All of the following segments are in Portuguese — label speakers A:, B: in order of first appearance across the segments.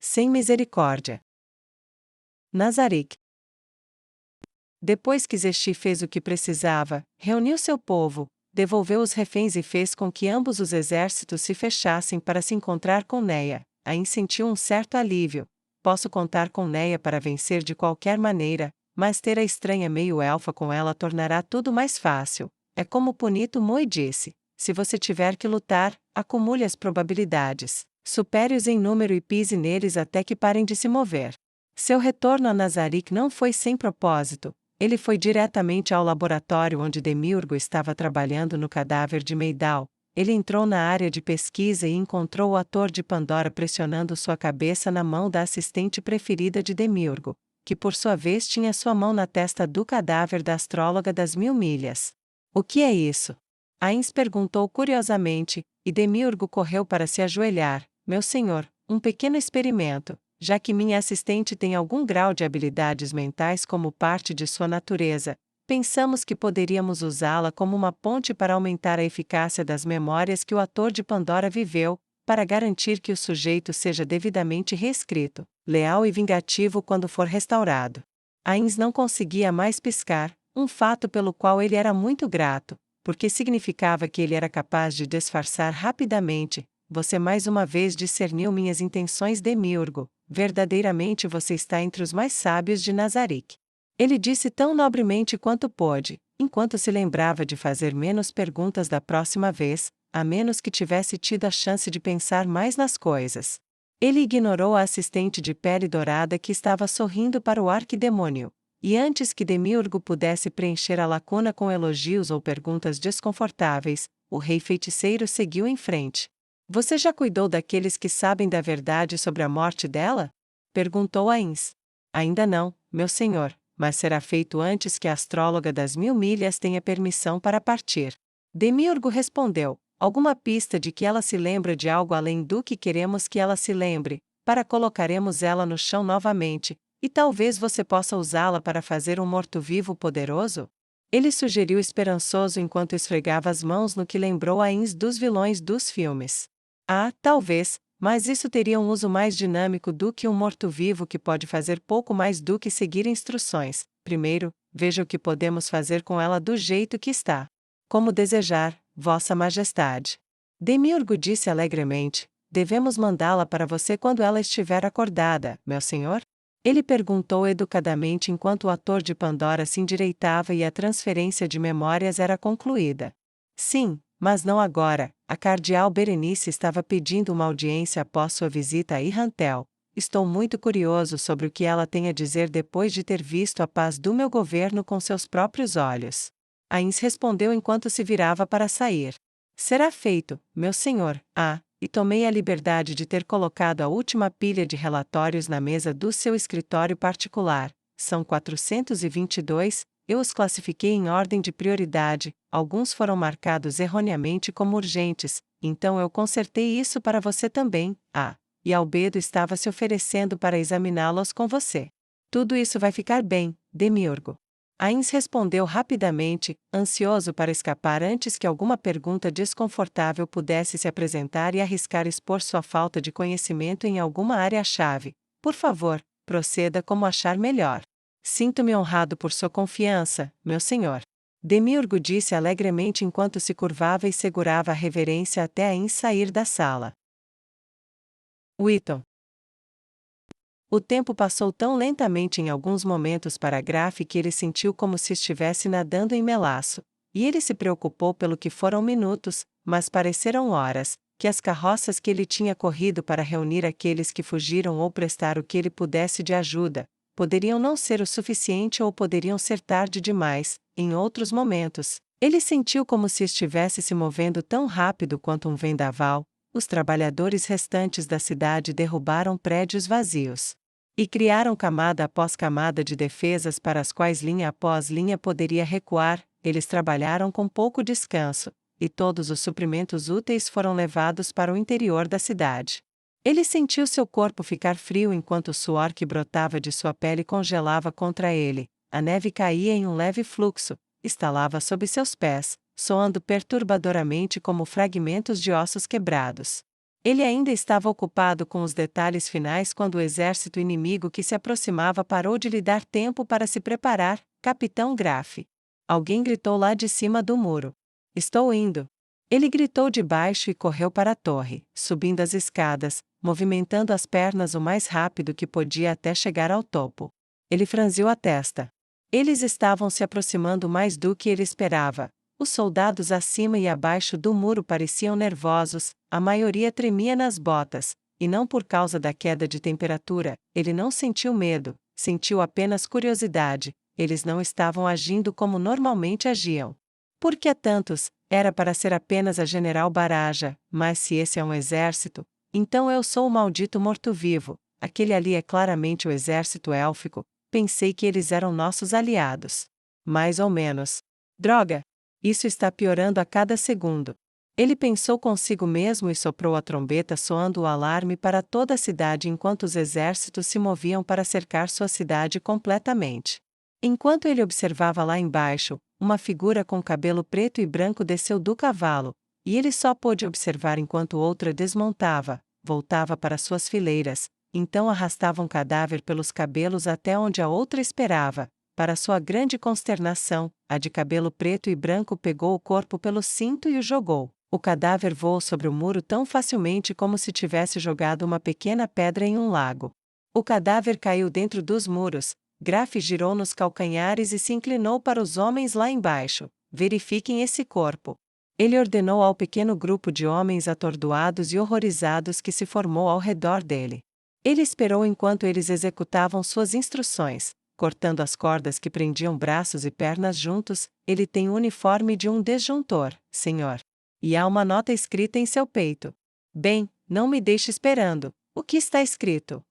A: sem misericórdia. Nazarick. Depois que Zesti fez o que precisava, reuniu seu povo, devolveu os reféns e fez com que ambos os exércitos se fechassem para se encontrar com Neia, aí sentiu um certo alívio. Posso contar com Neia para vencer de qualquer maneira, mas ter a estranha meio-elfa com ela tornará tudo mais fácil. É como Punito Mui disse: se você tiver que lutar, acumule as probabilidades, supere-os em número e pise neles até que parem de se mover. Seu retorno a Nazarick não foi sem propósito. Ele foi diretamente ao laboratório onde Demiurgo estava trabalhando no cadáver de Meidal. Ele entrou na área de pesquisa e encontrou o ator de Pandora pressionando sua cabeça na mão da assistente preferida de Demiurgo, que por sua vez tinha sua mão na testa do cadáver da astróloga das 1000 milhas. O que é isso? Ains perguntou curiosamente, e Demiurgo correu para se ajoelhar. Meu senhor, um pequeno experimento. Já que minha assistente tem algum grau de habilidades mentais como parte de sua natureza, pensamos que poderíamos usá-la como uma ponte para aumentar a eficácia das memórias que o ator de Pandora viveu, para garantir que o sujeito seja devidamente reescrito, leal e vingativo quando for restaurado. Ains não conseguia mais piscar, um fato pelo qual ele era muito grato, porque significava que ele era capaz de disfarçar rapidamente. Você mais uma vez discerniu minhas intenções, Demiurgo. Verdadeiramente você está entre os mais sábios de Nazarick. Ele disse tão nobremente quanto pôde, enquanto se lembrava de fazer menos perguntas da próxima vez, a menos que tivesse tido a chance de pensar mais nas coisas. Ele ignorou a assistente de pele dourada que estava sorrindo para o arquidemônio, e antes que Demiurgo pudesse preencher a lacuna com elogios ou perguntas desconfortáveis, o rei feiticeiro seguiu em frente. Você já cuidou daqueles que sabem da verdade sobre a morte dela? Perguntou Ains. Ainda não, meu senhor, mas será feito antes que a astróloga das 1000 milhas tenha permissão para partir. Demiurgo respondeu: alguma pista de que ela se lembra de algo além do que queremos que ela se lembre, para colocaremos ela no chão novamente, e talvez você possa usá-la para fazer um morto-vivo poderoso? Ele sugeriu esperançoso enquanto esfregava as mãos no que lembrou Ains dos vilões dos filmes. Ah, talvez, mas isso teria um uso mais dinâmico do que um morto-vivo que pode fazer pouco mais do que seguir instruções. Primeiro, veja o que podemos fazer com ela do jeito que está. Como desejar, Vossa Majestade. Demiurgo disse alegremente: devemos mandá-la para você quando ela estiver acordada, meu senhor? Ele perguntou educadamente enquanto o ator de Pandora se endireitava e a transferência de memórias era concluída. Sim, mas não agora. A cardeal Berenice estava pedindo uma audiência após sua visita a Irrantel. Estou muito curioso sobre o que ela tem a dizer depois de ter visto a paz do meu governo com seus próprios olhos. Ains respondeu enquanto se virava para sair. Será feito, meu senhor. E tomei a liberdade de ter colocado a última pilha de relatórios na mesa do seu escritório particular. São 422, eu os classifiquei em ordem de prioridade, alguns foram marcados erroneamente como urgentes, então eu consertei isso para você também. E Albedo estava se oferecendo para examiná-los com você. Tudo isso vai ficar bem, Demiurgo. Ains respondeu rapidamente, ansioso para escapar antes que alguma pergunta desconfortável pudesse se apresentar e arriscar expor sua falta de conhecimento em alguma área-chave. Por favor, proceda como achar melhor. Sinto-me honrado por sua confiança, meu senhor. Demiurgo disse alegremente enquanto se curvava e segurava a reverência até Ains sair da sala. Witton. O tempo passou tão lentamente em alguns momentos para Graf que ele sentiu como se estivesse nadando em melaço, e ele se preocupou pelo que foram minutos, mas pareceram horas, que as carroças que ele tinha corrido para reunir aqueles que fugiram ou prestar o que ele pudesse de ajuda, poderiam não ser o suficiente ou poderiam ser tarde demais. Em outros momentos, ele sentiu como se estivesse se movendo tão rápido quanto um vendaval. Os trabalhadores restantes da cidade derrubaram prédios vazios e criaram camada após camada de defesas para as quais linha após linha poderia recuar. Eles trabalharam com pouco descanso, e todos os suprimentos úteis foram levados para o interior da cidade. Ele sentiu seu corpo ficar frio enquanto o suor que brotava de sua pele congelava contra ele. A neve caía em um leve fluxo, estalava sob seus pés, soando perturbadoramente como fragmentos de ossos quebrados. Ele ainda estava ocupado com os detalhes finais quando o exército inimigo que se aproximava parou de lhe dar tempo para se preparar. Capitão Graff. Alguém gritou lá de cima do muro. Estou indo. Ele gritou de baixo e correu para a torre, subindo as escadas, movimentando as pernas o mais rápido que podia até chegar ao topo. Ele franziu a testa. Eles estavam se aproximando mais do que ele esperava. Os soldados acima e abaixo do muro pareciam nervosos, a maioria tremia nas botas, e não por causa da queda de temperatura. Ele não sentiu medo, sentiu apenas curiosidade. Eles não estavam agindo como normalmente agiam. Por que tantos? Era para ser apenas a General Baraja, mas se esse é um exército, então eu sou o maldito morto-vivo. Aquele ali é claramente o exército élfico. Pensei que eles eram nossos aliados. Mais ou menos. Droga! Isso está piorando a cada segundo. Ele pensou consigo mesmo e soprou a trombeta soando o alarme para toda a cidade enquanto os exércitos se moviam para cercar sua cidade completamente. Enquanto ele observava lá embaixo, uma figura com cabelo preto e branco desceu do cavalo, e ele só pôde observar enquanto outra desmontava, voltava para suas fileiras, então arrastava um cadáver pelos cabelos até onde a outra esperava. Para sua grande consternação, a de cabelo preto e branco pegou o corpo pelo cinto e o jogou. O cadáver voou sobre o muro tão facilmente como se tivesse jogado uma pequena pedra em um lago. O cadáver caiu dentro dos muros. Graff girou nos calcanhares e se inclinou para os homens lá embaixo. Verifiquem esse corpo. Ele ordenou ao pequeno grupo de homens atordoados e horrorizados que se formou ao redor dele. Ele esperou enquanto eles executavam suas instruções, cortando as cordas que prendiam braços e pernas juntos. Ele tem o uniforme de um desjuntor, senhor. E há uma nota escrita em seu peito. Bem, não me deixe esperando. O que está escrito?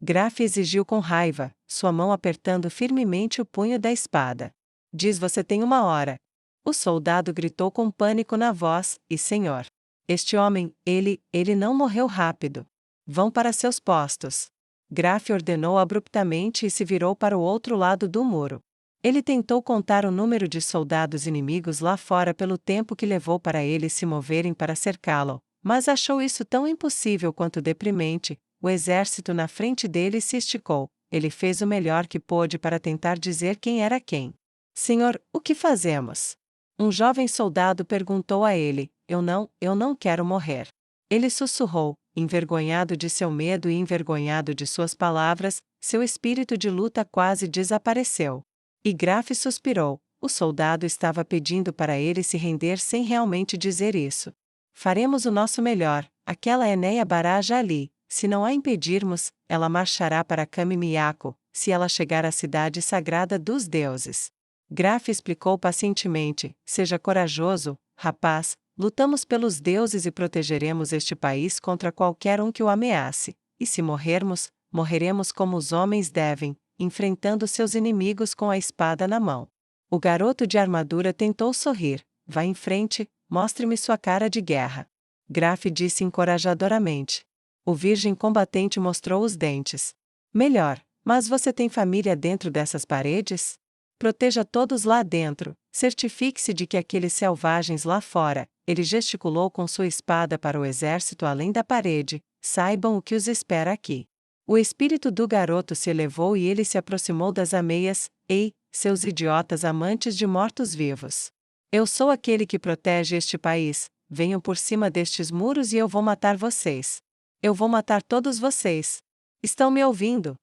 A: Graff exigiu com raiva, sua mão apertando firmemente o punho da espada. Diz: você tem 1 hora. O soldado gritou com pânico na voz: e senhor? Este homem, ele não morreu rápido. Vão para seus postos. Graff ordenou abruptamente e se virou para o outro lado do muro. Ele tentou contar o número de soldados inimigos lá fora pelo tempo que levou para eles se moverem para cercá-lo, mas achou isso tão impossível quanto deprimente. O exército na frente dele se esticou. Ele fez o melhor que pôde para tentar dizer quem era quem. Senhor, o que fazemos? Um jovem soldado perguntou a ele. Eu não quero morrer. Ele sussurrou, envergonhado de seu medo e envergonhado de suas palavras. Seu espírito de luta quase desapareceu. E Graff suspirou. O soldado estava pedindo para ele se render sem realmente dizer isso. Faremos o nosso melhor. Aquela é Neia Baraja ali. Se não a impedirmos, ela marchará para Kami-Miyako, se ela chegar à cidade sagrada dos deuses. Graff explicou pacientemente: seja corajoso, rapaz, lutamos pelos deuses e protegeremos este país contra qualquer um que o ameace. E se morrermos, morreremos como os homens devem, enfrentando seus inimigos com a espada na mão. O garoto de armadura tentou sorrir. Vá em frente, mostre-me sua cara de guerra. Graff disse encorajadoramente. O virgem combatente mostrou os dentes. Melhor, mas você tem família dentro dessas paredes? Proteja todos lá dentro, certifique-se de que aqueles selvagens lá fora, ele gesticulou com sua espada para o exército além da parede, saibam o que os espera aqui. O espírito do garoto se elevou e ele se aproximou das ameias. Ei, seus idiotas amantes de mortos-vivos! Eu sou aquele que protege este país, venham por cima destes muros e eu vou matar vocês. Eu vou matar todos vocês. Estão me ouvindo?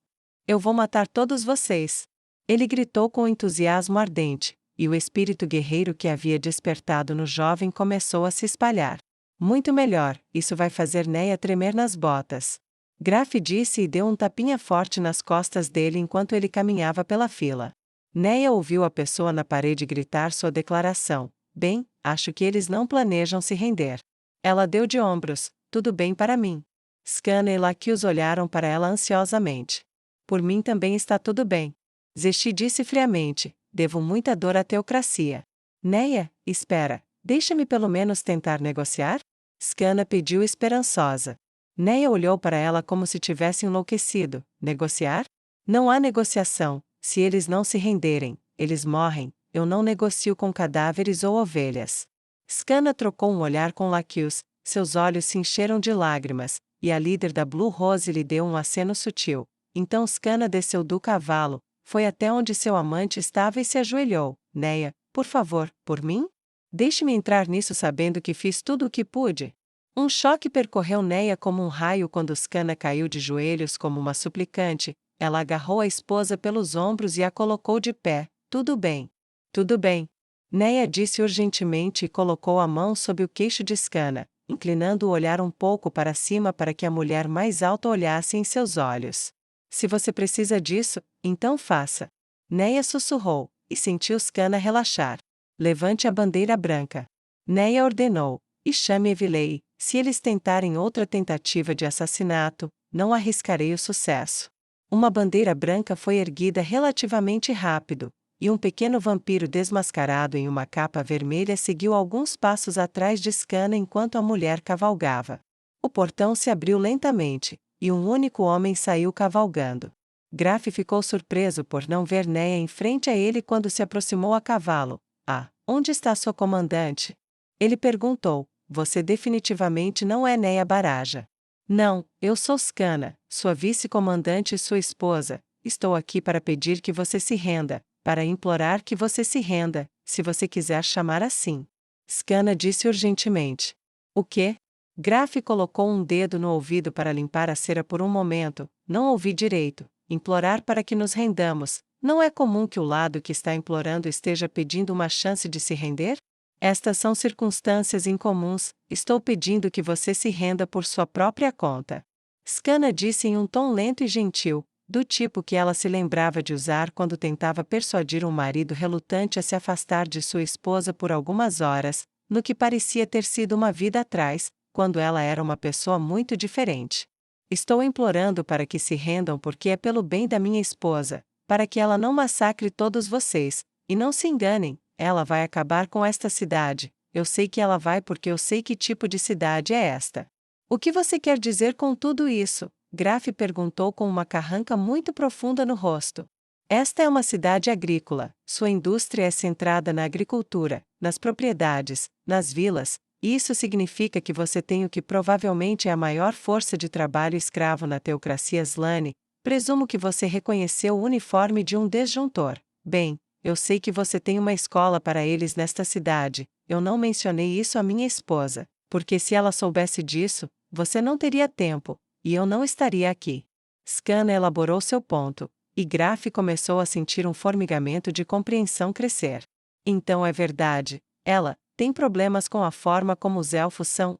A: Eu vou matar todos vocês. Ele gritou com entusiasmo ardente, e o espírito guerreiro que havia despertado no jovem começou a se espalhar. Muito melhor, isso vai fazer Neia tremer nas botas. Graff disse e deu um tapinha forte nas costas dele enquanto ele caminhava pela fila. Neia ouviu a pessoa na parede gritar sua declaração. Bem, acho que eles não planejam se render. Ela deu de ombros. Tudo bem para mim. Scanna e Lakius olharam para ela ansiosamente. Por mim também está tudo bem. Zesti disse friamente. Devo muita dor à teocracia. Neia, espera. Deixa-me pelo menos tentar negociar? Scanna pediu esperançosa. Neia olhou para ela como se tivesse enlouquecido. Negociar? Não há negociação. Se eles não se renderem, eles morrem. Eu não negocio com cadáveres ou ovelhas. Scanna trocou um olhar com Lakius. Seus olhos se encheram de lágrimas, e a líder da Blue Rose lhe deu um aceno sutil. Então Skana desceu do cavalo, foi até onde seu amante estava e se ajoelhou. Neia, por favor, por mim? Deixe-me entrar nisso sabendo que fiz tudo o que pude. Um choque percorreu Neia como um raio quando Skana caiu de joelhos como uma suplicante. Ela agarrou a esposa pelos ombros e a colocou de pé. Tudo bem. Tudo bem. Neia disse urgentemente e colocou a mão sob o queixo de Skana, inclinando o olhar um pouco para cima para que a mulher mais alta olhasse em seus olhos. Se você precisa disso, então faça. Neia sussurrou, e sentiu Skana relaxar. Levante a bandeira branca. Neia ordenou, e chame Evilei. Se eles tentarem outra tentativa de assassinato, não arriscarei o sucesso. Uma bandeira branca foi erguida relativamente rápido, e um pequeno vampiro desmascarado em uma capa vermelha seguiu alguns passos atrás de Skana enquanto a mulher cavalgava. O portão se abriu lentamente, e um único homem saiu cavalgando. Graf ficou surpreso por não ver Neia em frente a ele quando se aproximou a cavalo. Ah, onde está sua comandante? Ele perguntou. Você definitivamente não é Neia Baraja. Não, eu sou Skana, sua vice-comandante e sua esposa. Estou aqui para pedir que você se renda, para implorar que você se renda, se você quiser chamar assim. Skana disse urgentemente. O quê? Graf colocou um dedo no ouvido para limpar a cera por um momento. Não ouvi direito. Implorar para que nos rendamos. Não é comum que o lado que está implorando esteja pedindo uma chance de se render? Estas são circunstâncias incomuns, estou pedindo que você se renda por sua própria conta. Skana disse em um tom lento e gentil, do tipo que ela se lembrava de usar quando tentava persuadir um marido relutante a se afastar de sua esposa por algumas horas, no que parecia ter sido uma vida atrás, quando ela era uma pessoa muito diferente. Estou implorando para que se rendam porque é pelo bem da minha esposa, para que ela não massacre todos vocês, e não se enganem. Ela vai acabar com esta cidade. Eu sei que ela vai porque eu sei que tipo de cidade é esta. O que você quer dizer com tudo isso? Graf perguntou com uma carranca muito profunda no rosto. Esta é uma cidade agrícola. Sua indústria é centrada na agricultura, nas propriedades, nas vilas, e isso significa que você tem o que provavelmente é a maior força de trabalho escravo na teocracia Slane. Presumo que você reconheceu o uniforme de um desjuntor. Bem, eu sei que você tem uma escola para eles nesta cidade. Eu não mencionei isso à minha esposa, porque se ela soubesse disso, você não teria tempo, e eu não estaria aqui. Skana elaborou seu ponto, e Graf começou a sentir um formigamento de compreensão crescer. Então é verdade, ela tem problemas com a forma como os elfos são,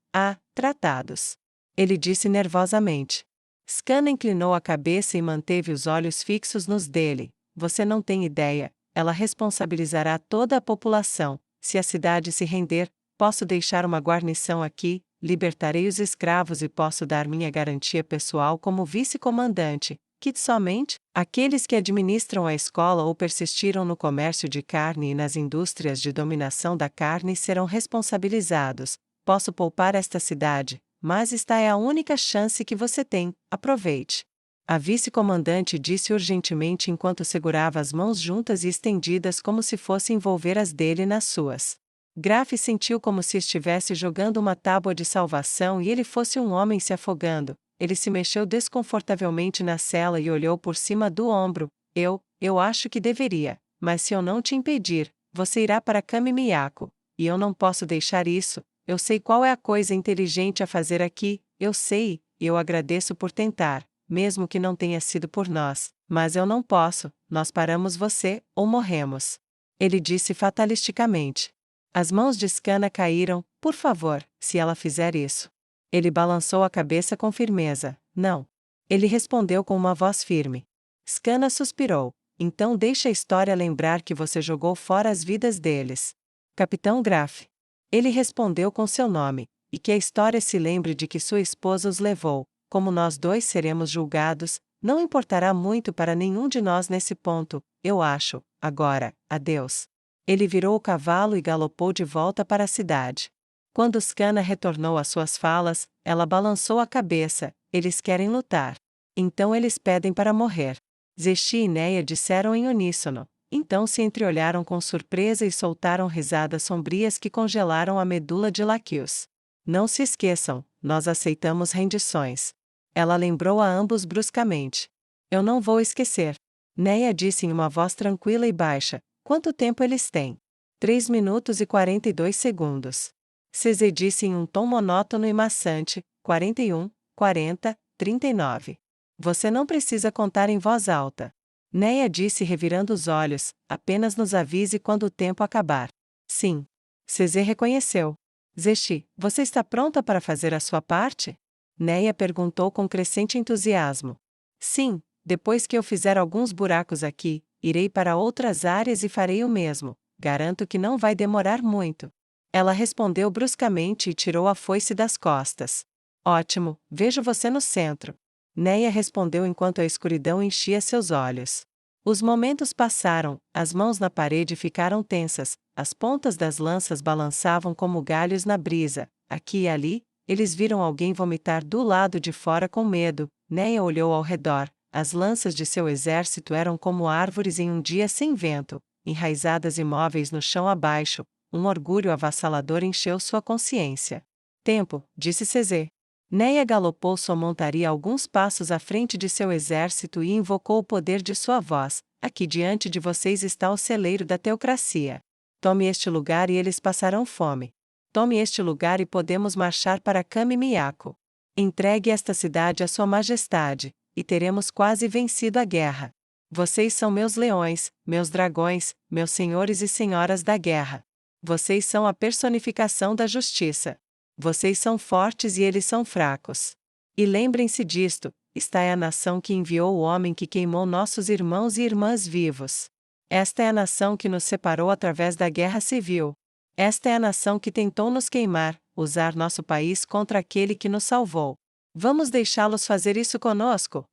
A: tratados. Ele disse nervosamente. Skana inclinou a cabeça e manteve os olhos fixos nos dele. Você não tem ideia. Ela responsabilizará toda a população. Se a cidade se render, posso deixar uma guarnição aqui, libertarei os escravos e posso dar minha garantia pessoal como vice-comandante, que somente aqueles que administram a escola ou persistiram no comércio de carne e nas indústrias de dominação da carne serão responsabilizados. Posso poupar esta cidade, mas esta é a única chance que você tem, aproveite. A vice-comandante disse urgentemente enquanto segurava as mãos juntas e estendidas como se fosse envolver as dele nas suas. Graf sentiu como se estivesse jogando uma tábua de salvação e ele fosse um homem se afogando. Ele se mexeu desconfortavelmente na cela e olhou por cima do ombro. Eu acho que deveria, mas se eu não te impedir, você irá para Kami Miyako. E eu não posso deixar isso. Eu sei qual é a coisa inteligente a fazer aqui, eu sei, e eu agradeço por tentar. Mesmo que não tenha sido por nós, mas eu não posso, nós paramos você, ou morremos. Ele disse fatalisticamente. As mãos de Skana caíram, por favor, se ela fizer isso. Ele balançou a cabeça com firmeza, não. Ele respondeu com uma voz firme. Skana suspirou, então deixe a história lembrar que você jogou fora as vidas deles. Capitão Graf. Ele respondeu com seu nome, e que a história se lembre de que sua esposa os levou. Como nós dois seremos julgados, não importará muito para nenhum de nós nesse ponto, eu acho. Agora, adeus. Ele virou o cavalo e galopou de volta para a cidade. Quando Skana retornou às suas falas, ela balançou a cabeça. Eles querem lutar. Então eles pedem para morrer. Zesti e Neia disseram em uníssono. Então se entreolharam com surpresa e soltaram risadas sombrias que congelaram a medula de Laquios. Não se esqueçam, nós aceitamos rendições. Ela lembrou a ambos bruscamente. Eu não vou esquecer. Neia disse em uma voz tranquila e baixa. Quanto tempo eles têm? 3 minutos e 42 segundos. Cesê disse em um tom monótono e maçante. 41, 40, 39. Você não precisa contar em voz alta. Neia disse revirando os olhos. Apenas nos avise quando o tempo acabar. Sim. Cesê reconheceu. Zechi, você está pronta para fazer a sua parte? Neia perguntou com crescente entusiasmo. Sim, depois que eu fizer alguns buracos aqui, irei para outras áreas e farei o mesmo. Garanto que não vai demorar muito. Ela respondeu bruscamente e tirou a foice das costas. Ótimo, vejo você no centro. Neia respondeu enquanto a escuridão enchia seus olhos. Os momentos passaram, as mãos na parede ficaram tensas, as pontas das lanças balançavam como galhos na brisa. Aqui e ali, eles viram alguém vomitar do lado de fora com medo. Neia olhou ao redor. As lanças de seu exército eram como árvores em um dia sem vento, enraizadas imóveis no chão abaixo. Um orgulho avassalador encheu sua consciência. Tempo, disse Cesê. Neia galopou sua montaria alguns passos à frente de seu exército e invocou o poder de sua voz. Aqui diante de vocês está o celeiro da teocracia. Tome este lugar e eles passarão fome. Tome este lugar e podemos marchar para Kami-Miyako. Entregue esta cidade à sua majestade, e teremos quase vencido a guerra. Vocês são meus leões, meus dragões, meus senhores e senhoras da guerra. Vocês são a personificação da justiça. Vocês são fortes e eles são fracos. E lembrem-se disto: esta é a nação que enviou o homem que queimou nossos irmãos e irmãs vivos. Esta é a nação que nos separou através da guerra civil. Esta é a nação que tentou nos queimar, usar nosso país contra aquele que nos salvou. Vamos deixá-los fazer isso conosco?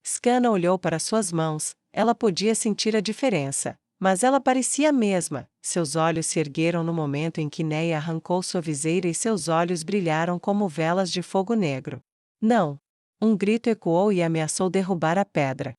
A: Skana olhou para suas mãos, ela podia sentir a diferença. Mas ela parecia a mesma. Seus olhos se ergueram no momento em que Neia arrancou sua viseira e seus olhos brilharam como velas de fogo negro. Não! Um grito ecoou e ameaçou derrubar a pedra.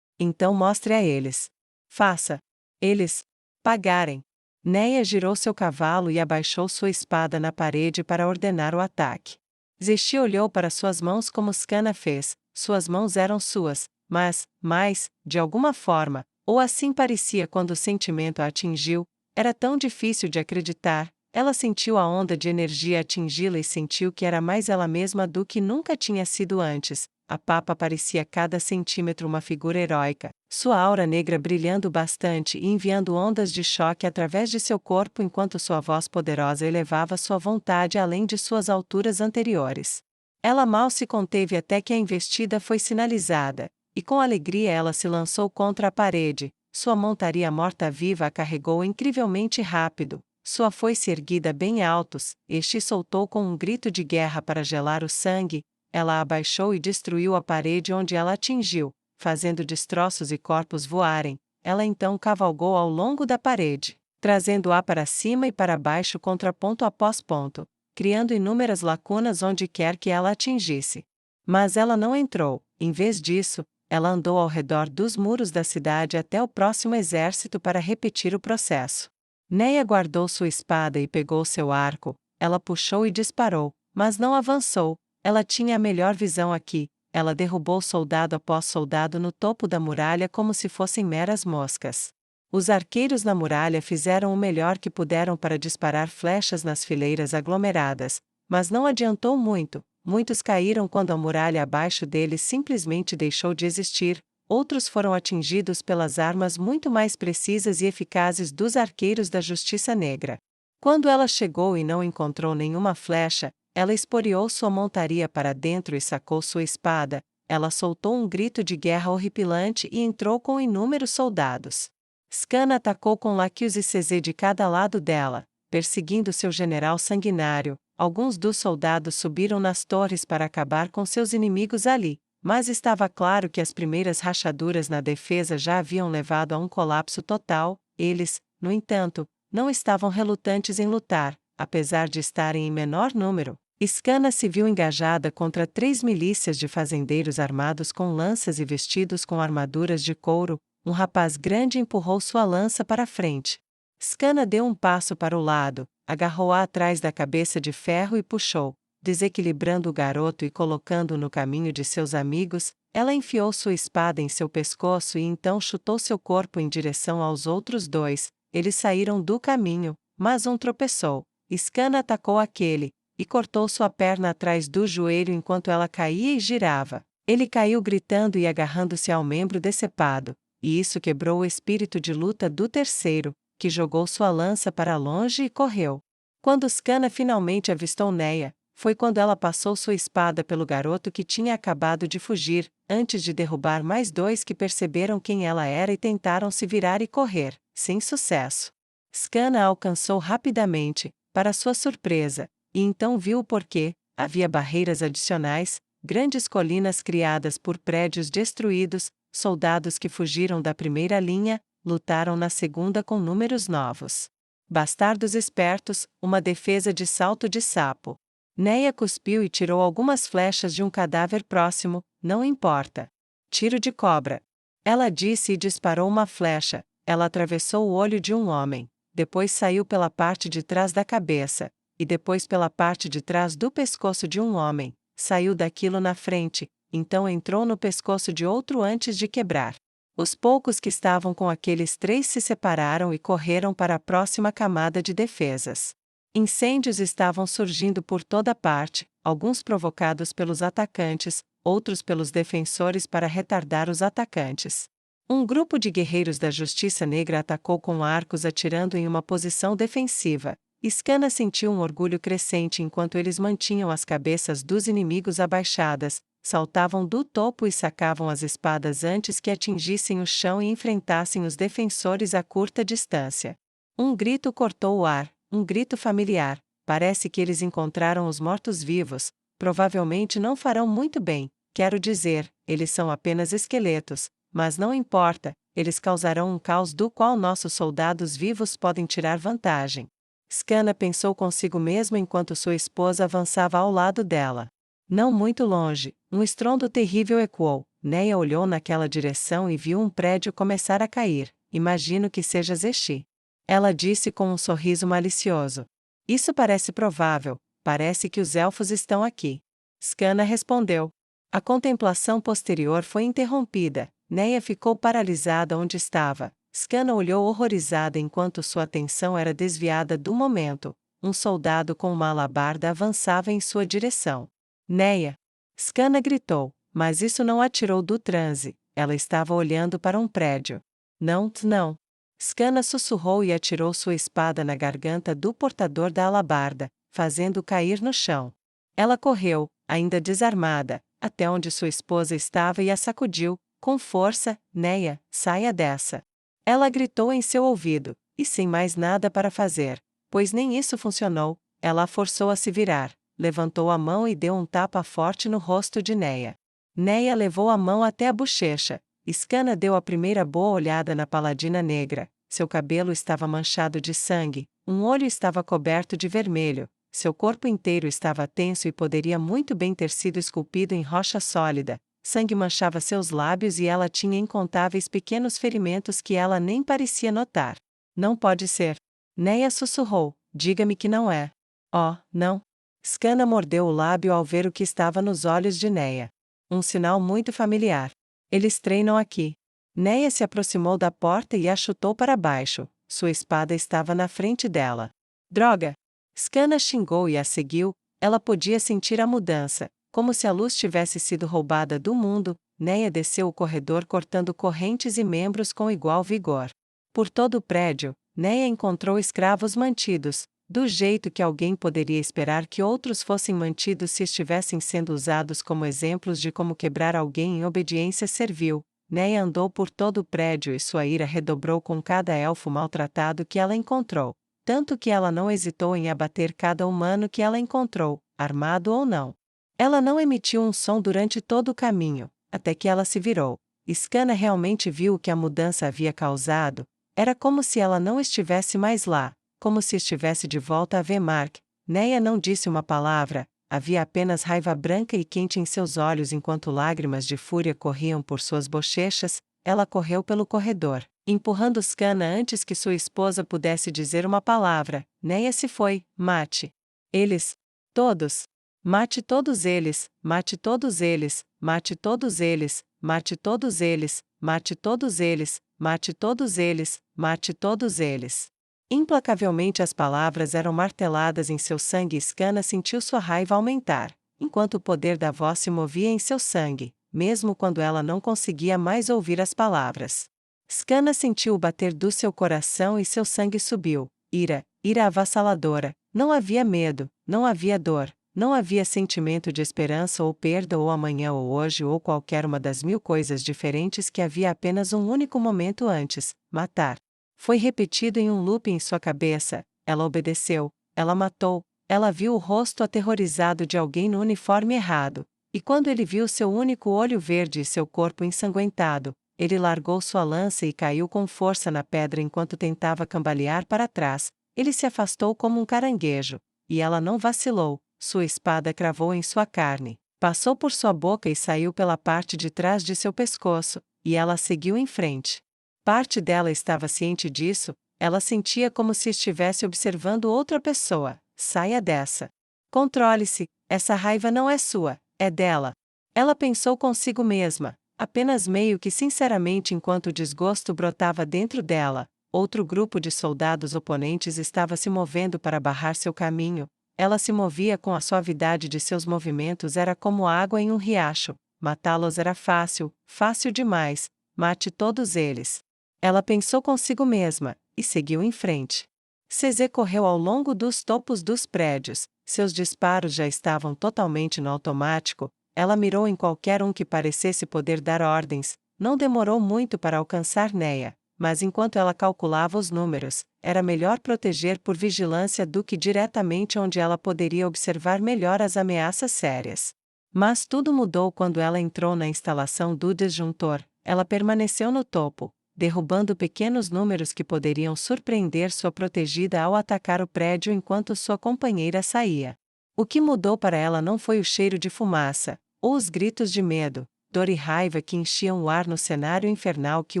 A: Então mostre a eles. Faça. Eles pagarem. Neia girou seu cavalo e abaixou sua espada na parede para ordenar o ataque. Zechi olhou para suas mãos como Skana fez. Suas mãos eram suas, mas, de alguma forma, ou assim parecia quando o sentimento a atingiu, era tão difícil de acreditar. Ela sentiu a onda de energia atingi-la e sentiu que era mais ela mesma do que nunca tinha sido antes. A papa parecia a cada centímetro uma figura heróica, sua aura negra brilhando bastante e enviando ondas de choque através de seu corpo enquanto sua voz poderosa elevava sua vontade além de suas alturas anteriores. Ela mal se conteve até que a investida foi sinalizada. E com alegria ela se lançou contra a parede, sua montaria morta-viva a carregou incrivelmente rápido, sua foice erguida bem altos, este soltou com um grito de guerra para gelar o sangue, ela abaixou e destruiu a parede onde ela atingiu, fazendo destroços e corpos voarem, ela então cavalgou ao longo da parede, trazendo-a para cima e para baixo contra ponto após ponto, criando inúmeras lacunas onde quer que ela atingisse. Mas ela não entrou, em vez disso, ela andou ao redor dos muros da cidade até o próximo exército para repetir o processo. Neia guardou sua espada e pegou seu arco, ela puxou e disparou, mas não avançou, ela tinha a melhor visão aqui, ela derrubou soldado após soldado no topo da muralha como se fossem meras moscas. Os arqueiros na muralha fizeram o melhor que puderam para disparar flechas nas fileiras aglomeradas, mas não adiantou muito. Muitos caíram quando a muralha abaixo deles simplesmente deixou de existir, outros foram atingidos pelas armas muito mais precisas e eficazes dos arqueiros da Justiça Negra. Quando ela chegou e não encontrou nenhuma flecha, ela esporeou sua montaria para dentro e sacou sua espada, ela soltou um grito de guerra horripilante e entrou com inúmeros soldados. Skana atacou com Laquios e Cesê de cada lado dela, perseguindo seu general sanguinário. Alguns dos soldados subiram nas torres para acabar com seus inimigos ali, mas estava claro que as primeiras rachaduras na defesa já haviam levado a um colapso total. Eles, no entanto, não estavam relutantes em lutar, apesar de estarem em menor número. Skana se viu engajada contra 3 milícias de fazendeiros armados com lanças e vestidos com armaduras de couro. Um rapaz grande empurrou sua lança para a frente. Skana deu um passo para o lado, agarrou-a atrás da cabeça de ferro e puxou, desequilibrando o garoto e colocando-o no caminho de seus amigos. Ela enfiou sua espada em seu pescoço e então chutou seu corpo em direção aos outros dois. Eles saíram do caminho, mas um tropeçou. Scanna atacou aquele, e cortou sua perna atrás do joelho enquanto ela caía e girava. Ele caiu gritando e agarrando-se ao membro decepado, e isso quebrou o espírito de luta do terceiro, que jogou sua lança para longe e correu. Quando Scanna finalmente avistou Neia, foi quando ela passou sua espada pelo garoto que tinha acabado de fugir, antes de derrubar mais dois que perceberam quem ela era e tentaram se virar e correr, sem sucesso. Scanna a alcançou rapidamente, para sua surpresa, e então viu o porquê. Havia barreiras adicionais, grandes colinas criadas por prédios destruídos, soldados que fugiram da primeira linha, lutaram na segunda com números novos. Bastardos espertos, uma defesa de salto de sapo. Neia cuspiu e tirou algumas flechas de um cadáver próximo, não importa. Tiro de cobra. Ela disse e disparou uma flecha. Ela atravessou o olho de um homem, depois saiu pela parte de trás da cabeça, e depois pela parte de trás do pescoço de um homem, saiu daquilo na frente, então entrou no pescoço de outro antes de quebrar. Os poucos que estavam com aqueles três se separaram e correram para a próxima camada de defesas. Incêndios estavam surgindo por toda parte, alguns provocados pelos atacantes, outros pelos defensores para retardar os atacantes. Um grupo de guerreiros da Justiça Negra atacou com arcos atirando em uma posição defensiva. Scanna sentiu um orgulho crescente enquanto eles mantinham as cabeças dos inimigos abaixadas, saltavam do topo e sacavam as espadas antes que atingissem o chão e enfrentassem os defensores a curta distância. Um grito cortou o ar, um grito familiar. Parece que eles encontraram os mortos-vivos. Provavelmente não farão muito bem, quero dizer, eles são apenas esqueletos, mas não importa, eles causarão um caos do qual nossos soldados vivos podem tirar vantagem. Scanna pensou consigo mesmo enquanto sua esposa avançava ao lado dela. Não muito longe, um estrondo terrível ecoou. Neia olhou naquela direção e viu um prédio começar a cair. Imagino que seja Zeshi. Ela disse com um sorriso malicioso. Isso parece provável, parece que os elfos estão aqui. Scanna respondeu. A contemplação posterior foi interrompida. Neia ficou paralisada onde estava. Scanna olhou horrorizada enquanto sua atenção era desviada do momento. Um soldado com uma alabarda avançava em sua direção. Neia! Scanna gritou, mas isso não a tirou do transe. Ela estava olhando para um prédio. Não, não. Scanna sussurrou e atirou sua espada na garganta do portador da alabarda, fazendo-o cair no chão. Ela correu, ainda desarmada, até onde sua esposa estava e a sacudiu, com força. Neia, saia dessa. Ela gritou em seu ouvido, e sem mais nada para fazer, pois nem isso funcionou, ela a forçou a se virar, levantou a mão e deu um tapa forte no rosto de Neia. Neia levou a mão até a bochecha. Scanna deu a primeira boa olhada na paladina negra. Seu cabelo estava manchado de sangue, um olho estava coberto de vermelho, seu corpo inteiro estava tenso e poderia muito bem ter sido esculpido em rocha sólida. Sangue manchava seus lábios e ela tinha incontáveis pequenos ferimentos que ela nem parecia notar. Não pode ser. Neia sussurrou, diga-me que não é. Oh, não. Scanna mordeu o lábio ao ver o que estava nos olhos de Neia. Um sinal muito familiar. Eles treinam aqui. Neia se aproximou da porta e a chutou para baixo. Sua espada estava na frente dela. Droga! Scanna xingou e a seguiu. Ela podia sentir a mudança. Como se a luz tivesse sido roubada do mundo, Neia desceu o corredor cortando correntes e membros com igual vigor. Por todo o prédio, Neia encontrou escravos mantidos, do jeito que alguém poderia esperar que outros fossem mantidos se estivessem sendo usados como exemplos de como quebrar alguém em obediência servil. Neia andou por todo o prédio e sua ira redobrou com cada elfo maltratado que ela encontrou, tanto que ela não hesitou em abater cada humano que ela encontrou, armado ou não. Ela não emitiu um som durante todo o caminho, até que ela se virou. Scanna realmente viu o que a mudança havia causado. Era como se ela não estivesse mais lá, como se estivesse de volta a Vemark. Neia não disse uma palavra, havia apenas raiva branca e quente em seus olhos enquanto lágrimas de fúria corriam por suas bochechas. ela correu pelo corredor, empurrando Skana antes que sua esposa pudesse dizer uma palavra. Neia se foi. Mate eles. Todos. Mate todos eles, mate todos eles, mate todos eles, mate todos eles, mate todos eles, mate todos eles, mate todos eles. Implacavelmente as palavras eram marteladas em seu sangue e Skana sentiu sua raiva aumentar, enquanto o poder da voz se movia em seu sangue, mesmo quando ela não conseguia mais ouvir as palavras. Skana sentiu o bater do seu coração e seu sangue subiu. Ira avassaladora. Não havia medo, não havia dor, não havia sentimento de esperança ou perda ou amanhã ou hoje ou qualquer uma das mil coisas diferentes que havia apenas um único momento antes: matar. Foi repetido em um loop em sua cabeça. Ela obedeceu, ela matou, ela viu o rosto aterrorizado de alguém no uniforme errado, e quando ele viu seu único olho verde e seu corpo ensanguentado, ele largou sua lança e caiu com força na pedra enquanto tentava cambalear para trás. Ele se afastou como um caranguejo, e ela não vacilou, sua espada cravou em sua carne, passou por sua boca e saiu pela parte de trás de seu pescoço, e ela seguiu em frente. Parte dela estava ciente disso, ela sentia como se estivesse observando outra pessoa. Saia dessa. Controle-se, essa raiva não é sua, é dela. Ela pensou consigo mesma, apenas meio que sinceramente enquanto o desgosto brotava dentro dela. Outro grupo de soldados oponentes estava se movendo para barrar seu caminho. Ela se movia com a suavidade de seus movimentos, era como água em um riacho. Matá-los era fácil, fácil demais. Mate todos eles. Ela pensou consigo mesma, e seguiu em frente. CZ correu ao longo dos topos dos prédios, seus disparos já estavam totalmente no automático. Ela mirou em qualquer um que parecesse poder dar ordens. Não demorou muito para alcançar Neia. Mas enquanto ela calculava os números, era melhor proteger por vigilância do que diretamente onde ela poderia observar melhor as ameaças sérias. Mas tudo mudou quando ela entrou na instalação do disjuntor. Ela permaneceu no topo, derrubando pequenos números que poderiam surpreender sua protegida ao atacar o prédio enquanto sua companheira saía. O que mudou para ela não foi o cheiro de fumaça, ou os gritos de medo, dor e raiva que enchiam o ar no cenário infernal que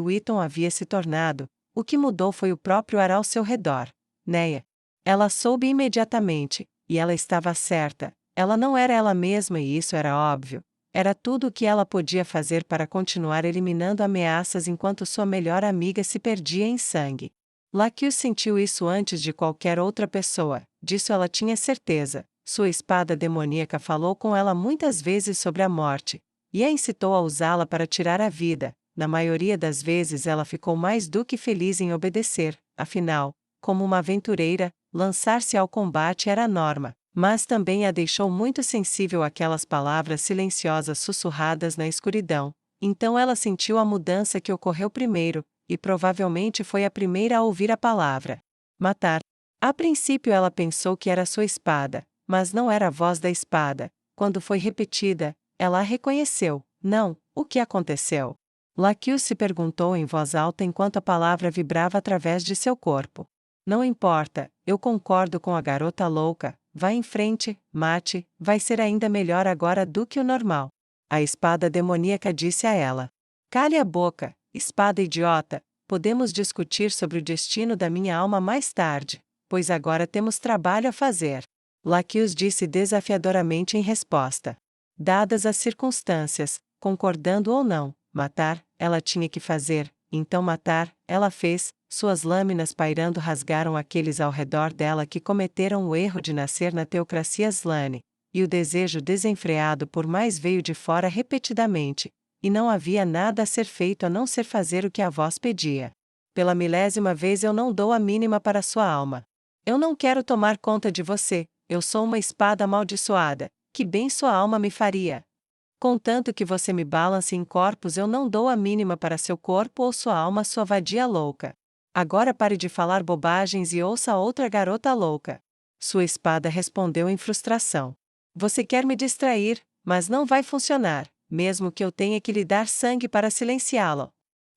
A: Wheaton havia se tornado. O que mudou foi o próprio ar ao seu redor. Neia. Ela soube imediatamente, e ela estava certa. Ela não era ela mesma e isso era óbvio. Era tudo o que ela podia fazer para continuar eliminando ameaças enquanto sua melhor amiga se perdia em sangue. Lacus sentiu isso antes de qualquer outra pessoa, disso ela tinha certeza. Sua espada demoníaca falou com ela muitas vezes sobre a morte, e a incitou a usá-la para tirar a vida. Na maioria das vezes ela ficou mais do que feliz em obedecer, afinal, como uma aventureira, lançar-se ao combate era a norma, mas também a deixou muito sensível àquelas palavras silenciosas sussurradas na escuridão. Então ela sentiu a mudança que ocorreu primeiro, e provavelmente foi a primeira a ouvir a palavra matar. A princípio ela pensou que era sua espada, mas não era a voz da espada. Quando foi repetida, ela a reconheceu. Não, o que aconteceu? Lacus se perguntou em voz alta enquanto a palavra vibrava através de seu corpo. Não importa, eu concordo com a garota louca. Vá em frente, mate, vai ser ainda melhor agora do que o normal. A espada demoníaca disse a ela. Cale a boca, espada idiota, podemos discutir sobre o destino da minha alma mais tarde, pois agora temos trabalho a fazer. Lacus disse desafiadoramente em resposta. Dadas as circunstâncias, concordando ou não, matar, ela tinha que fazer, então matar, ela fez. Suas lâminas pairando rasgaram aqueles ao redor dela que cometeram o erro de nascer na teocracia Slane, e o desejo desenfreado por mais veio de fora repetidamente, e não havia nada a ser feito a não ser fazer o que a voz pedia. Pela milésima vez eu não dou a mínima para sua alma. Eu não quero tomar conta de você, eu sou uma espada amaldiçoada. Que bem sua alma me faria. Contanto que você me balance em corpos, eu não dou a mínima para seu corpo ou sua alma, sua vadia louca. Agora pare de falar bobagens e ouça a outra garota louca. Sua espada respondeu em frustração. Você quer me distrair, mas não vai funcionar, mesmo que eu tenha que lhe dar sangue para silenciá-lo.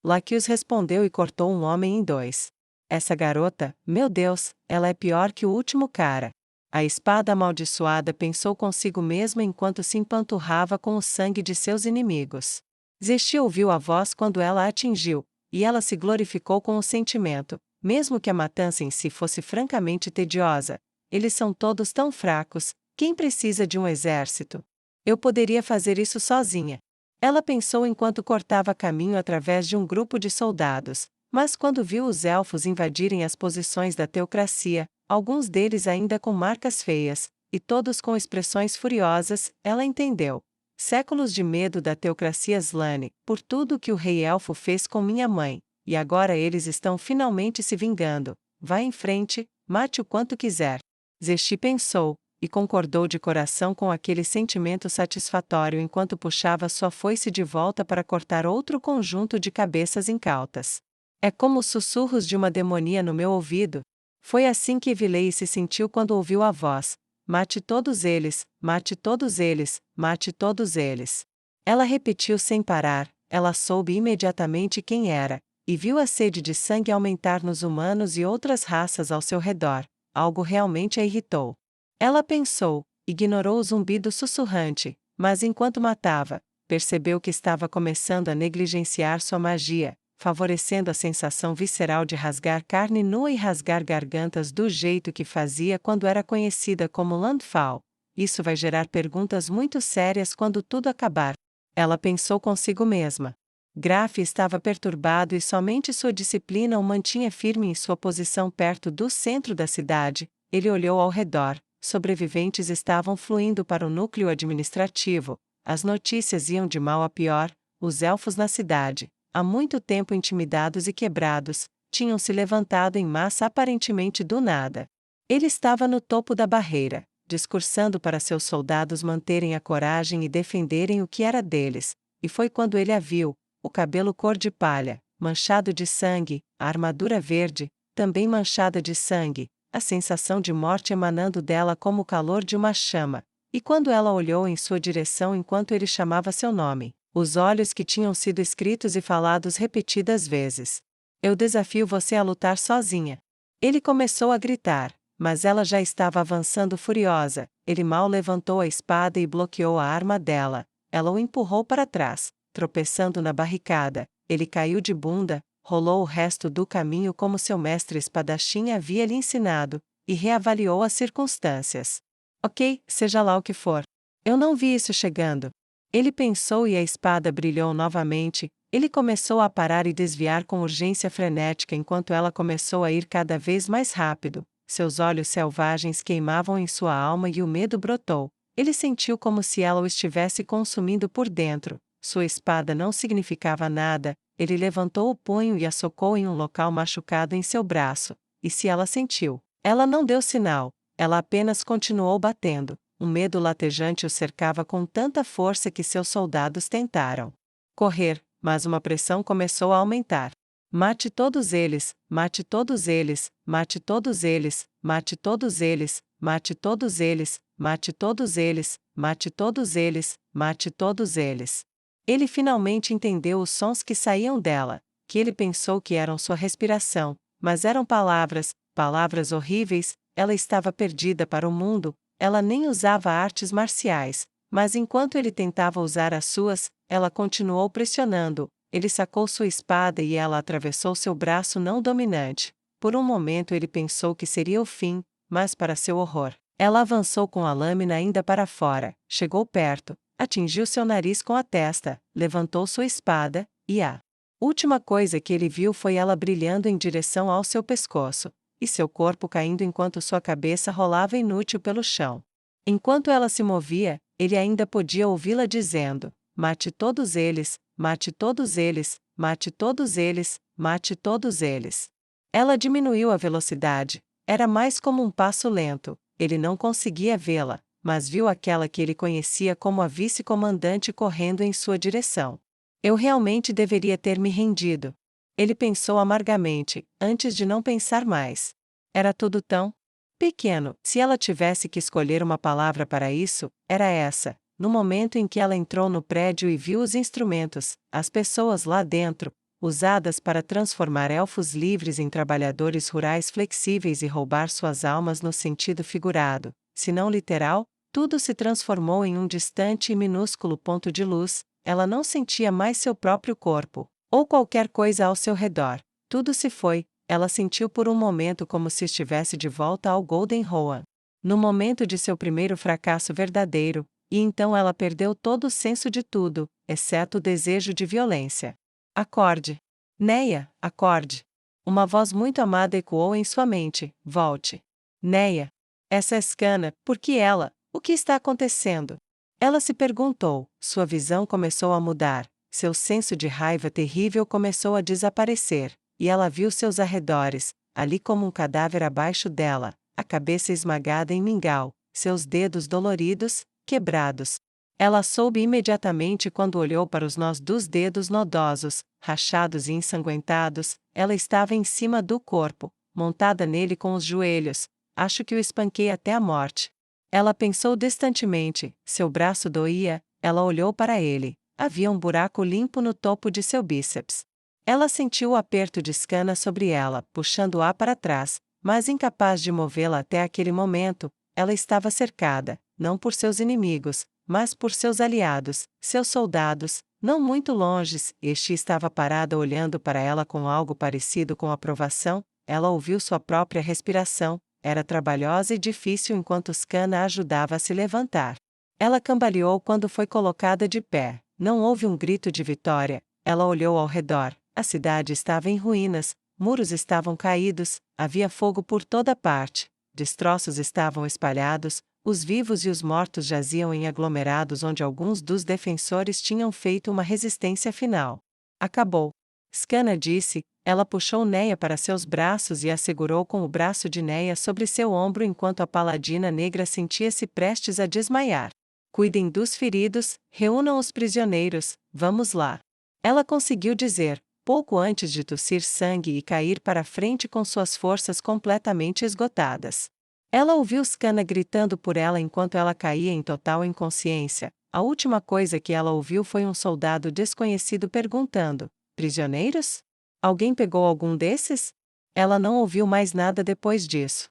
A: Lacus respondeu e cortou um homem em dois. Essa garota, meu Deus, ela é pior que o último cara. A espada amaldiçoada pensou consigo mesma enquanto se empanturrava com o sangue de seus inimigos. Zesti ouviu a voz quando ela a atingiu, e ela se glorificou com o sentimento, mesmo que a matança em si fosse francamente tediosa. Eles são todos tão fracos, quem precisa de um exército? Eu poderia fazer isso sozinha. Ela pensou enquanto cortava caminho através de um grupo de soldados, mas quando viu os elfos invadirem as posições da teocracia, alguns deles ainda com marcas feias, e todos com expressões furiosas, ela entendeu. Séculos de medo da teocracia Slane, por tudo que o rei elfo fez com minha mãe, e agora eles estão finalmente se vingando. Vá em frente, mate o quanto quiser. Zesti pensou, e concordou de coração com aquele sentimento satisfatório enquanto puxava sua foice de volta para cortar outro conjunto de cabeças incautas. É como os sussurros de uma demonia no meu ouvido. Foi assim que Evilei se sentiu quando ouviu a voz. Mate todos eles, mate todos eles, mate todos eles. Ela repetiu sem parar, ela soube imediatamente quem era, e viu a sede de sangue aumentar nos humanos e outras raças ao seu redor. Algo realmente a irritou. Ela pensou, ignorou o zumbido sussurrante, mas enquanto matava, percebeu que estava começando a negligenciar sua magia, favorecendo a sensação visceral de rasgar carne nua e rasgar gargantas do jeito que fazia quando era conhecida como Landfall. Isso vai gerar perguntas muito sérias quando tudo acabar. Ela pensou consigo mesma. Graf estava perturbado e somente sua disciplina o mantinha firme em sua posição perto do centro da cidade. Ele olhou ao redor. Sobreviventes estavam fluindo para o núcleo administrativo. As notícias iam de mal a pior. Os elfos na cidade, há muito tempo intimidados e quebrados, tinham se levantado em massa aparentemente do nada. Ele estava no topo da barreira, discursando para seus soldados manterem a coragem e defenderem o que era deles, e foi quando ele a viu, o cabelo cor de palha, manchado de sangue, a armadura verde, também manchada de sangue, a sensação de morte emanando dela como o calor de uma chama, e quando ela olhou em sua direção enquanto ele chamava seu nome, os olhos que tinham sido escritos e falados repetidas vezes. Eu desafio você a lutar sozinha. Ele começou a gritar, mas ela já estava avançando furiosa. Ele mal levantou a espada e bloqueou a arma dela. Ela o empurrou para trás, tropeçando na barricada. Ele caiu de bunda, rolou o resto do caminho como seu mestre espadachim havia lhe ensinado, e reavaliou as circunstâncias. Ok, seja lá o que for. Eu não vi isso chegando. Ele pensou e a espada brilhou novamente. Ele começou a parar e desviar com urgência frenética enquanto ela começou a ir cada vez mais rápido. Seus olhos selvagens queimavam em sua alma e o medo brotou. Ele sentiu como se ela o estivesse consumindo por dentro. Sua espada não significava nada. Ele levantou o punho e a socou em um local machucado em seu braço. E se ela sentiu? Ela não deu sinal. Ela apenas continuou batendo. Um medo latejante o cercava com tanta força que seus soldados tentaram correr, mas uma pressão começou a aumentar. Mate todos eles, mate todos eles, mate todos eles, mate todos eles, mate todos eles, mate todos eles, mate todos eles, mate todos eles. Ele finalmente entendeu os sons que saíam dela, que ele pensou que eram sua respiração, mas eram palavras, palavras horríveis. Ela estava perdida para o mundo. Ela nem usava artes marciais, mas enquanto ele tentava usar as suas, ela continuou pressionando. Ele sacou sua espada e ela atravessou seu braço não dominante. Por um momento ele pensou que seria o fim, mas para seu horror, ela avançou com a lâmina ainda para fora, chegou perto, atingiu seu nariz com a testa, levantou sua espada, e a última coisa que ele viu foi ela brilhando em direção ao seu pescoço, e seu corpo caindo enquanto sua cabeça rolava inútil pelo chão. Enquanto ela se movia, ele ainda podia ouvi-la dizendo: mate todos eles, mate todos eles, mate todos eles, mate todos eles. Ela diminuiu a velocidade. Era mais como um passo lento. Ele não conseguia vê-la, mas viu aquela que ele conhecia como a vice-comandante correndo em sua direção. Eu realmente deveria ter me rendido. Ele pensou amargamente, antes de não pensar mais. Era tudo tão pequeno. Se ela tivesse que escolher uma palavra para isso, era essa. No momento em que ela entrou no prédio e viu os instrumentos, as pessoas lá dentro, usadas para transformar elfos livres em trabalhadores rurais flexíveis e roubar suas almas no sentido figurado, se não literal, tudo se transformou em um distante e minúsculo ponto de luz. ela não sentia mais seu próprio corpo, ou qualquer coisa ao seu redor. Tudo se foi, ela sentiu por um momento como se estivesse de volta ao Golden Roan. No momento de seu primeiro fracasso verdadeiro, e então ela perdeu todo o senso de tudo, exceto o desejo de violência. Acorde. Neia, acorde. Uma voz muito amada ecoou em sua mente: volte. Neia. Essa é Scanna, por que ela? O que está acontecendo? Ela se perguntou, sua visão começou a mudar, seu senso de raiva terrível começou a desaparecer, e ela viu seus arredores, ali como um cadáver abaixo dela, a cabeça esmagada em mingau, seus dedos doloridos, quebrados. Ela soube imediatamente quando olhou para os nós dos dedos nodosos, rachados e ensanguentados. Ela estava em cima do corpo, montada nele com os joelhos. Acho que o espanquei até a morte. Ela pensou distantemente, seu braço doía, ela olhou para ele. Havia um buraco limpo no topo de seu bíceps. Ela sentiu o aperto de Scanna sobre ela, puxando-a para trás, mas incapaz de movê-la até aquele momento. Ela estava cercada, não por seus inimigos, mas por seus aliados, seus soldados, não muito longes. Este estava parado olhando para ela com algo parecido com aprovação. Ela ouviu sua própria respiração, era trabalhosa e difícil enquanto Scanna a ajudava a se levantar. Ela cambaleou quando foi colocada de pé. Não houve um grito de vitória. Ela olhou ao redor. A cidade estava em ruínas, muros estavam caídos, havia fogo por toda parte, destroços estavam espalhados, os vivos e os mortos jaziam em aglomerados onde alguns dos defensores tinham feito uma resistência final. Acabou. Scanna disse. Ela puxou Neia para seus braços e a segurou com o braço de Neia sobre seu ombro enquanto a paladina negra sentia-se prestes a desmaiar. Cuidem dos feridos, reúnam os prisioneiros, vamos lá. Ela conseguiu dizer, pouco antes de tossir sangue e cair para frente com suas forças completamente esgotadas. Ela ouviu Scanna gritando por ela enquanto ela caía em total inconsciência. A última coisa que ela ouviu foi um soldado desconhecido perguntando: prisioneiros? Alguém pegou algum desses? Ela não ouviu mais nada depois disso.